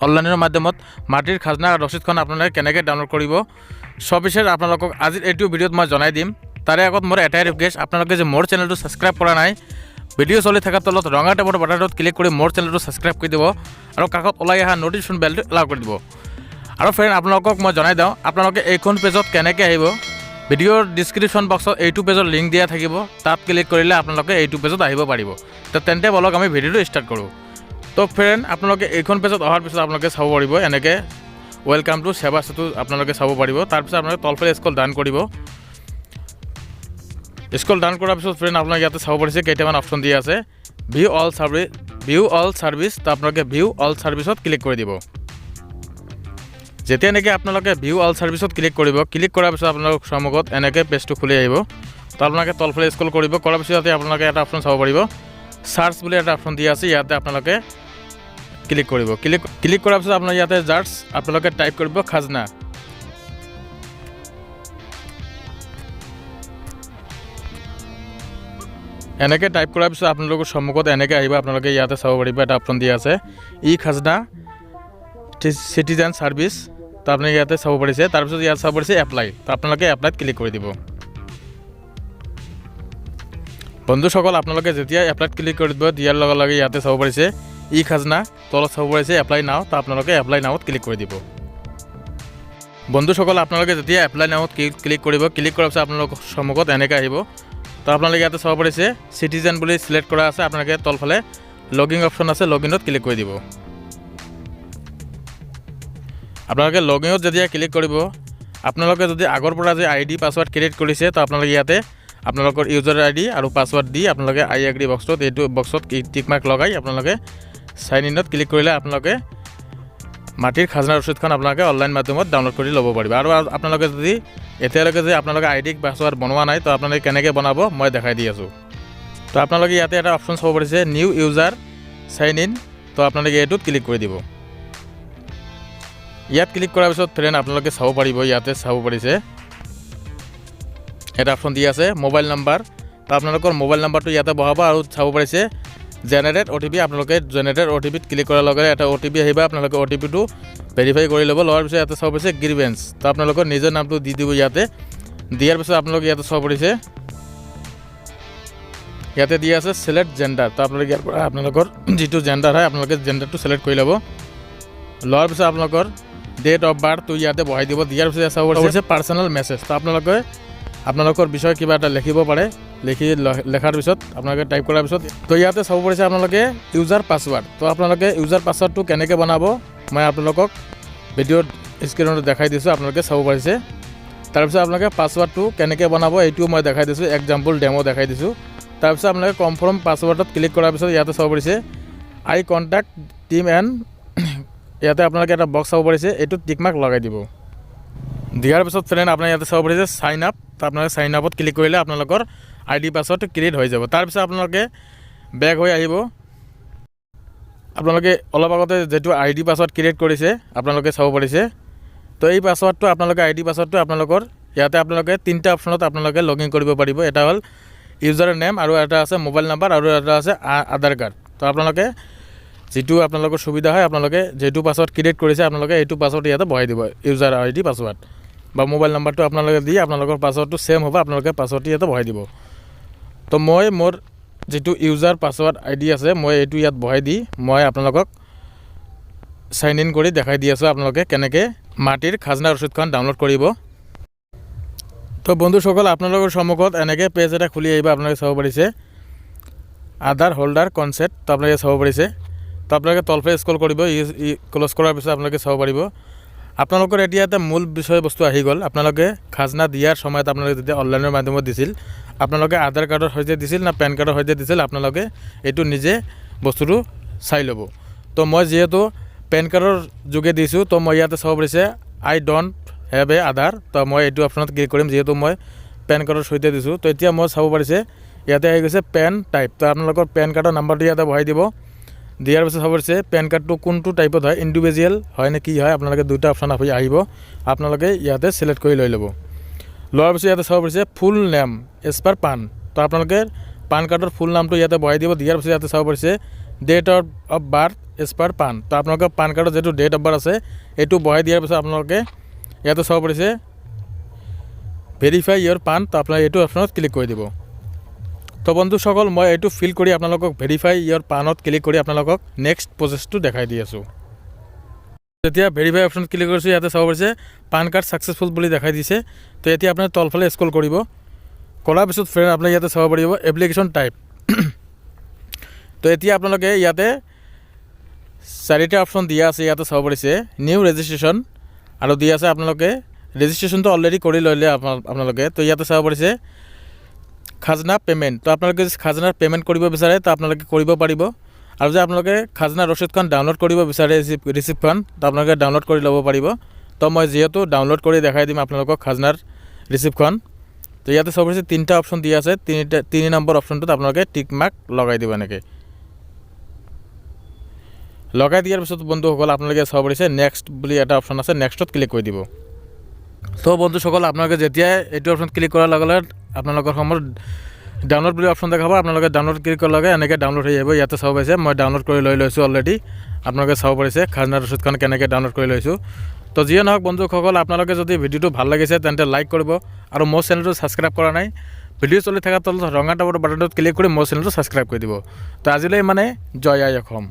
অনলাইনৰ মাধ্যমত মাটিৰ খাজনা ৰচিদখন আপোনালোকে কেনেকৈ ডাউনলোড কৰিব সবিশেষ আপোনালোকক আজিৰ এইটো ভিডিঅ'ত মই জনাই দিম। তাৰে আগত মোৰ এটাই ৰিকুৱেষ্ট, আপোনালোকে যে মোৰ চেনেলটো ছাবস্ক্ৰাইব কৰা নাই, ভিডিঅ' চলি থকাৰ তলত ৰঙা টেপৰ বাটনটোত ক্লিক কৰি মোৰ চেনেলটো ছাবস্ক্ৰাইব কৰি দিব আৰু কাষত ওলাই অহা নটিফিকেশ্যন বেলটো এলাউ কৰি দিব। আৰু ফ্ৰেণ্ড, আপোনালোকক মই জনাই দিওঁ, আপোনালোকে এইখন পেজত কেনেকৈ আহিব। ভিডিঅ'ৰ ডিছক্ৰিপশ্যন বক্সত এইটো পেজৰ লিংক দিয়া থাকিব, তাত ক্লিক কৰিলে আপোনালোকে এইটো পেজত আহিব পাৰিব। তো তেন্তে বলক আমি ভিডিঅ'টো ষ্টাৰ্ট কৰোঁ। তো ফ্ৰেণ্ড, আপোনালোকে এইখন পেজত অহাৰ পিছত আপোনালোকে চাব পাৰিব এনেকৈ ৱেলকাম টু সেৱা সেতু আপোনালোকে চাব পাৰিব। তাৰপিছত আপোনালোকে তলফালে স্ক্ৰল ডাউন কৰিব। স্ক্ৰল ডাউন কৰাৰ পিছত ফ্ৰেণ্ড, আপোনালোকে ইয়াতে চাব পাৰিছে কেইটামান অপশ্যন দিয়া আছে। ভিউ অল ছাৰ্ভিচ, তো আপোনালোকে ভিউ অল ছাৰ্ভিচত ক্লিক কৰি দিব। যেতিয়া নেকি আপোনালোকে ভিউ অল ছাৰ্ভিচত ক্লিক কৰিব, ক্লিক কৰাৰ পিছত আপোনালোকৰ সন্মুখত এনেকৈ পেজটো খুলি আহিব। তো আপোনালোকে তলফালে স্ক্ৰল কৰিব, কৰাৰ পিছত ইয়াতে আপোনালোকে এটা অপশ্যন চাব পাৰিব, চাৰ্চ বুলি এটা অপশ্যন দিয়া আছে। ইয়াতে আপোনালোকে ক্লিক কৰিব। ক্লিক কৰাৰ পিছত আপোনাৰ ইয়াতে জাষ্ট আপোনালোকে টাইপ কৰিব খাজনা। এনেকৈ টাইপ কৰাৰ পিছত আপোনালোকৰ সন্মুখত এনেকৈ আহিব। আপোনালোকে ইয়াতে চাব পাৰিব এটা অপশ্যন দিয়া আছে ই খাজনা চিটিজেন ছাৰ্ভিচ, তো আপুনি ইয়াতে চাব পাৰিছে। তাৰপিছত ইয়াত চাব পাৰিছে এপ্লাই, তো আপোনালোকে এপ্লাইত ক্লিক কৰি দিব। বন্ধুসকল, আপোনালোকে যেতিয়া এপ্লাইত ক্লিক কৰি দিব, দিয়াৰ লগে লগে ইয়াতে চাব পাৰিছে ই খাজনা, তলত চাব পাৰিছে এপ্লাই নাও, তো আপোনালোকে এপ্লাই নাওত ক্লিক কৰি দিব। বন্ধুসকল, আপোনালোকে যেতিয়া এপ্লাই নাওত ক্লিক কৰিব, ক্লিক কৰাৰ পিছত আপোনালোকৰ সন্মুখত এনেকৈ আহিব। তো আপোনালোকে ইয়াতে চাব পাৰিছে চিটিজেন বুলি চিলেক্ট কৰা আছে। আপোনালোকে তলফালে লগিং অপশ্যন আছে, লগিনত ক্লিক কৰি দিব। আপোনালোকে লগিনত যেতিয়া ক্লিক কৰিব, আপোনালোকে যদি আগৰ পৰা যে ID পাছৱাৰ্ড ক্ৰিয়েট কৰিছে, তো আপোনালোকে ইয়াতে আপোনালোকৰ ইউজাৰ ID আৰু পাছৱাৰ্ড দি আপোনালোকে আই এগ্ৰী বক্সটোত এইটো বক্সত টিক মাৰ্ক লগাই আপোনালোকে চাইন ইনত ক্লিক কৰিলে আপোনালোকে মাটিৰ খাজনা ৰচিদখন আপোনালোকে অনলাইন মাধ্যমত ডাউনলোড কৰি ল'ব পাৰিব। আৰু আপোনালোকে যদি এতিয়ালৈকে যে আপোনালোকে ID পাছৱাৰ্ড বনোৱা নাই, তো আপোনালোকে কেনেকৈ বনাব মই দেখাই দি আছোঁ। তো আপোনালোকে ইয়াতে এটা অপশ্যন চাব পাৰিছে নিউ ইউজাৰ চাইন ইন, তো আপোনালোকে এইটোত ক্লিক কৰি দিব। ইয়াত ক্লিক কৰাৰ পিছত ফ্ৰেণ্ড, আপোনালোকে চাব পাৰিব, ইয়াতে চাব পাৰিছে এটা অপশ্যন দিয়া আছে মোবাইল নাম্বাৰ, তো আপোনালোকৰ মোবাইল নাম্বাৰটো ইয়াতে বহাব আৰু চাব পাৰিছে জেনেৰেট OTP। আপোনালোকে জেনেৰেট OTPত ক্লিক কৰাৰ লগে এটা OTP আহিব, আপোনালোকে OTPটো ভেৰিফাই কৰি ল'ব। লোৱাৰ পিছত ইয়াতে চাব পাৰিছে গ্ৰিভেন্স, তো আপোনালোকৰ নিজৰ নামটো দি দিব। ইয়াতে দিয়াৰ পিছত আপোনালোকে ইয়াতে চাব পাৰিছে ইয়াতে দিয়া আছে ছিলেক্ট জেণ্ডাৰ, তো আপোনালোকে ইয়াৰ পৰা আপোনালোকৰ যিটো জেণ্ডাৰ হয় আপোনালোকে জেণ্ডাৰটো ছিলেক্ট কৰি ল'ব। লোৱাৰ পিছত আপোনালোকৰ ডেট অফ বাৰ্থটো ইয়াতে বহাই দিব। দিয়াৰ পিছত চাব পাৰিছে পাৰ্চনেল মেছেজ, তো আপোনালোকৰ বিষয়ে কিবা এটা লিখিব পাৰে। লেখাৰ পিছত আপোনালোকে টাইপ কৰাৰ পিছত তো ইয়াতে চাব পাৰিছে আপোনালোকে ইউজাৰ পাছৱাৰ্ড, তো আপোনালোকে ইউজাৰ পাছৱাৰ্ডটো কেনেকৈ বনাব মই আপোনালোকক ভিডিঅ'ত স্ক্ৰীণত দেখাই দিছোঁ, আপোনালোকে চাব পাৰিছে। তাৰপিছত আপোনালোকে পাছৱাৰ্ডটো কেনেকৈ বনাব এইটোও মই দেখাই দিছোঁ, এক্সাম্পল ডেমো দেখাই দিছোঁ। তাৰপিছত আপোনালোকে কনফাৰ্ম পাছৱাৰ্ডত ক্লিক কৰাৰ পিছত ইয়াতে চাব পাৰিছে আই কণ্টেক্ট টিম এণ্ড ইয়াতে আপোনালোকে এটা বক্স চাব পাৰিছে, এইটোত টিক মাৰ্ক লগাই দিব। দিয়াৰ পিছত ফ্ৰেণ্ড, আপোনাৰ ইয়াতে চাব পাৰিছে চাইন আপ, তো আপোনালোকে চাইন আপত ক্লিক কৰিলে আপোনালোকৰ ID পাছৱাৰ্ডটো ক্ৰিয়েট হৈ যাব। তাৰপিছত আপোনালোকে বেক হৈ আহিব। আপোনালোকে অলপ আগতে যিটো ID পাছৱাৰ্ড ক্ৰিয়েট কৰিছে আপোনালোকে চাব পাৰিছে, তো এই পাছৱাৰ্ডটো আপোনালোকে ID পাছৱাৰ্ডটো আপোনালোকৰ ইয়াতে আপোনালোকে তিনিটা অপশ্যনত আপোনালোকে লগ ইন কৰিব পাৰিব। এটা হ'ল ইউজাৰ নেম, আৰু এটা আছে মোবাইল নাম্বাৰ, আৰু এটা আছে আধাৰ কাৰ্ড। তো আপোনালোকে যিটো আপোনালোকৰ সুবিধা হয়, আপোনালোকে যিটো পাছৱাৰ্ড ক্ৰিয়েট কৰিছে আপোনালোকে এইটো পাছৱাৰ্ড ইয়াতে বহাই দিব। ইউজাৰ ID পাছৱাৰ্ড বা মোবাইল নাম্বাৰটো আপোনালোকে দি আপোনালোকৰ পাছৱাৰ্ডটো ছেম হ'ব, আপোনালোকে পাছৱাৰ্ডটো ইয়াতে বহাই দিব। তো মই মোৰ যিটো ইউজাৰ পাছৱাৰ্ড ID আছে মই এইটো ইয়াত বহাই দি মই আপোনালোকক চাইন ইন কৰি দেখাই দি আছোঁ আপোনালোকে কেনেকৈ মাটিৰ খাজনা ৰচিদখন ডাউনলোড কৰিব। তো বন্ধুসকল, আপোনালোকৰ সন্মুখত এনেকৈ পেজ এটা খুলি আহিব। আপোনালোকে চাব পাৰিছে আধাৰ হোল্ডাৰ কনচেপ্ট, তো আপোনালোকে চাব পাৰিছে। তো আপোনালোকে তলফালে স্ক্ৰল কৰিব, ক্ল'জ কৰাৰ পিছত আপোনালোকে চাব পাৰিব আপোনালোকৰ এতিয়া এটা মূল বিষয়বস্তু আহি গ'ল। আপোনালোকে খাজনা দিয়াৰ সময়ত আপোনালোকে যেতিয়া অনলাইনৰ মাধ্যমত দিছিল, আপোনালোকে আধাৰ কাৰ্ডৰ সৈতে দিছিল না পেন কাৰ্ডৰ সৈতে দিছিল, আপোনালোকে এইটো নিজে বস্তুটো চাই ল'ব। তো মই যিহেতু পেন কাৰ্ডৰ যোগে দিছোঁ, তো মই ইয়াতে চাব পাৰিছে আই ডণ্ট হেভ এ আধাৰ, তো মই এইটো অপশ্যনত ক্লিক কৰিম যিহেতু মই পেন কাৰ্ডৰ সৈতে দিছোঁ। তো এতিয়া মই চাব পাৰিছে ইয়াতে আহি গৈছে পেন টাইপ, তো আপোনালোকৰ পেন কাৰ্ডৰ নাম্বাৰটো ইয়াতে বহাই দিব। দিয়াৰ পিছত চাব পাৰিছে পেন কাৰ্ডটো কোনটো টাইপত হয়, ইণ্ডিভিজুৱেল হয় নে কি হয়, আপোনালোকে দুটা অপশ্যন আহিব, আপোনালোকে ইয়াতে চিলেক্ট কৰি লৈ ল'ব। লোৱাৰ পিছত ইয়াতে চাব পাৰিছে full name as per PAN, তো আপোনালোকে পান কাৰ্ডৰ ফুল নামটো ইয়াতে বহাই দিব। দিয়াৰ পিছত ইয়াতে চাব পাৰিছে date of birth as per PAN. তো আপোনালোকৰ পান কাৰ্ডৰ যিটো ডেট অফ বাৰ্থ আছে এইটো বহাই দিয়াৰ পিছত আপোনালোকে ইয়াতে চাব পাৰিছে ভেৰিফাই ইয়ৰ পান। তো আপোনালোকে এইটো অপশ্যনত ক্লিক কৰি দিব। তো বন্ধুসকল মই এইটো ফিল কৰি আপোনালোকক ভেৰিফাই ইয়ৰ পানত ক্লিক কৰি আপোনালোকক নেক্সট প্ৰচেছটো দেখাই দি আছোঁ। যেতিয়া ভেৰিফাই অপশ্যনত ক্লিক কৰিছোঁ ইয়াতে চাব পাৰিছে পান কাৰ্ড ছাকচেছফুল বুলি দেখাই দিছে। তো এতিয়া আপুনি তলফালে স্ক্ৰল কৰিব, কৰাৰ পিছত ফ্ৰেণ্ড আপুনি ইয়াতে চাব পাৰিব এপ্লিকেশ্যন টাইপ। তো এতিয়া আপোনালোকে ইয়াতে 4টা অপশ্যন দিয়া আছে, ইয়াতে চাব পাৰিছে নিউ ৰেজিষ্ট্ৰেশ্যন আৰু দিয়া আছে আপোনালোকে ৰেজিষ্ট্ৰেশ্যনটো অলৰেডি কৰি ল'লে আপোনালোকে। তো ইয়াতে চাব পাৰিছে খাজনা পে'মেণ্ট। তো আপোনালোকে যদি খাজনাৰ পে'মেণ্ট কৰিব বিচাৰে তো আপোনালোকে কৰিব পাৰিব। আৰু যে আপোনালোকে খাজনা ৰচিদখন ডাউনলোড কৰিব বিচাৰে ৰিচিপ্টখন, তো আপোনালোকে ডাউনলোড কৰি ল'ব পাৰিব। তো মই যিহেতু ডাউনলোড কৰি দেখাই দিম আপোনালোকক খাজনাৰ ৰিচিপ্টখন। তো ইয়াতে চাব পাৰিছে 3টা অপশ্যন দিয়া আছে, 3 নম্বৰ অপশ্যনটোত আপোনালোকে টিক মাৰ্ক লগাই দিব। এনেকৈ লগাই দিয়াৰ পিছত বন্ধুসকল আপোনালোকে চাব পাৰিছে নেক্সট বুলি এটা অপশ্যন আছে, নেক্সটত ক্লিক কৰি দিব। তো বন্ধুসকল আপোনালোকে যেতিয়াই এইটো অপশ্যন ক্লিক কৰাৰ লগে লগে আপোনালোকৰ সময়ত ডাউনলোড বুলি অপশ্যন দেখাব। আপোনালোকে ডাউনলোড ক্লিক কৰাৰ লগে এনেকৈ ডাউনলোড হৈ যাব। ইয়াতে চাব পাৰিছে মই ডাউনলোড কৰি লৈ লৈছোঁ অলৰেডি। আপোনালোকে চাব পাৰিছে খাজনা ৰচিদখন কেনেকৈ ডাউনলোড কৰি লৈছোঁ। তো যিয়ে নহওক বন্ধুসকল আপোনালোকে যদি ভিডিঅ'টো ভাল লাগিছে তেন্তে লাইক কৰিব আৰু মোৰ চেনেলটো ছাবস্ক্ৰাইব কৰা নাই ভিডিঅ' চলি থকা তলত ৰঙা টাবৰ বাটনটোত ক্লিক কৰি মোৰ চেনেলটো ছাবস্ক্ৰাইব কৰি দিব। তো আজিলৈ জয় আই অসম।